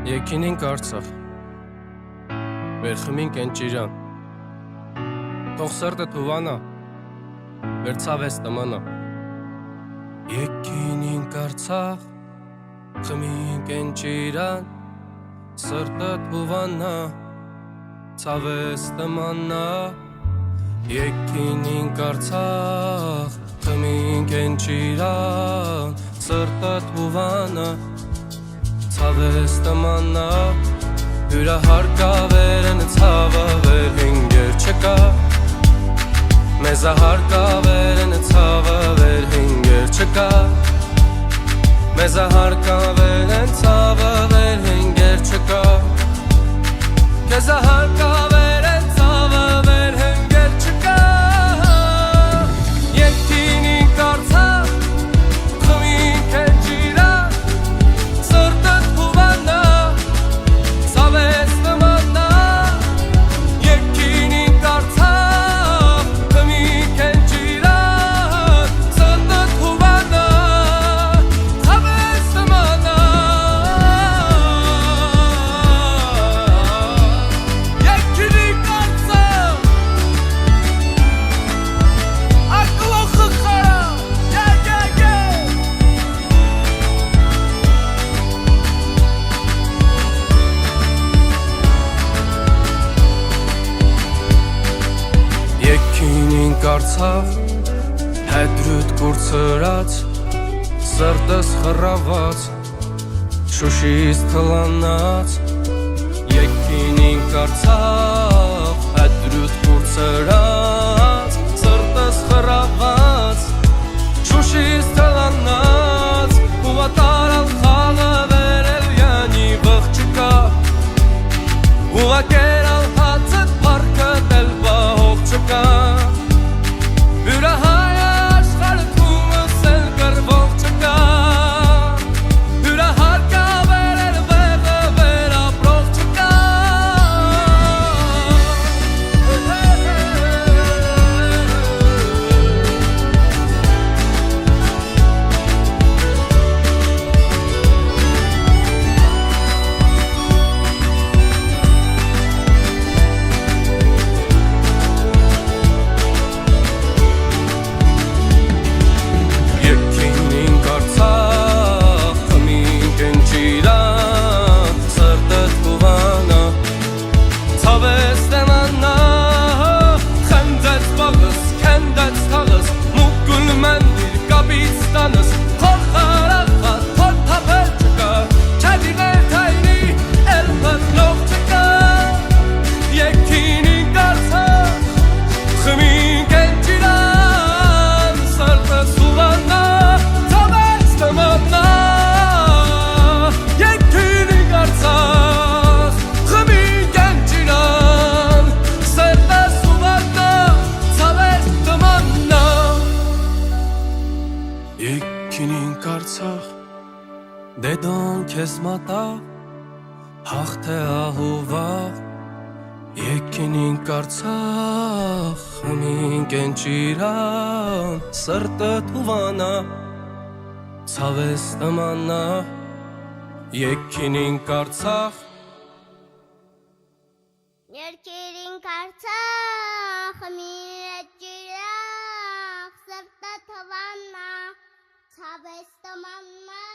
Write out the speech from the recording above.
Եկինինք Արցախ, մեր խմինք են ճիրան, թող սրտդ հուվանա, մեր ցավես տմանա։ Եկինինք Արցախ, խմինք են ճիրան, սրտդ հուվանա, ցավես տմանա։ Եկինինք Արցախ, խմինք են ճիրան, սրտդ հուվանա, ցավես տմանա, հյուրահարկավերն ցավավեր հինգեր չկա, մեզահարկավերն ցավավեր հինգեր չկա, մեզահարկավերն ցավավեր հինգեր չկա, քեզահարկավերն ցավավեր հինգեր չկա։ Եկինինք Արցախ, խմինք են ճիրան, սրտդ հուվանա, ցավես տմանա։ Եկինինք Արցախ, խմինք են ճիրան, սրտդ հուվանա, ցավես տմանա։ Եկինինք Արցախ, ակլոխը խարա, Եկինինք Արցախ, հետրուտ կուրցրած, սրտս խռաված, Շուշից թլանած։ Եկինինք Արցախ, հետրուտ կուրցրած, սրտս խռաված, Շուշից թլանած, հուվատարալ խաղը վերել յանի բղջկա, հուվակերալ հացըտ պարկըտ էլ բահող չկա, հյուրահայ աշխարը թումս էլ գրվող չկա, հյուրահարկավեր էլ վեղը վեր ապրող չկա։ Եկինինք Արցախ, խմինք են ճիրան, սրտդ հուվանա, ցավես տմանա, խնդեց բաղս, քենդեց թաղս, մուկուլ մանդիր կապից տանս, խոր խարախատ, խոր թապել չկա, չադիղեր թայնի, էլ պտնող չկա։ Եկինինք Արցախ, խմինք են ճիրան, սրտս հուվանա, ցավես տմանա։ Եկինինք Արցախ, խմինք են ճիրան, սրտս հուվանա, ցավես տմանա։ Եկինինք Արցախ, դեդոն քեզ մատա, հաղթե ահուվաղ։ Եկինինք Արցախ, խմինք են ճիրան, սրտդ հուվանա, ցավես տմանա։ Եկինինք Արցախ, Եկինինք Արցախ, խմինք ճիրան, սրտդ հուվանա, ցավես տմանա։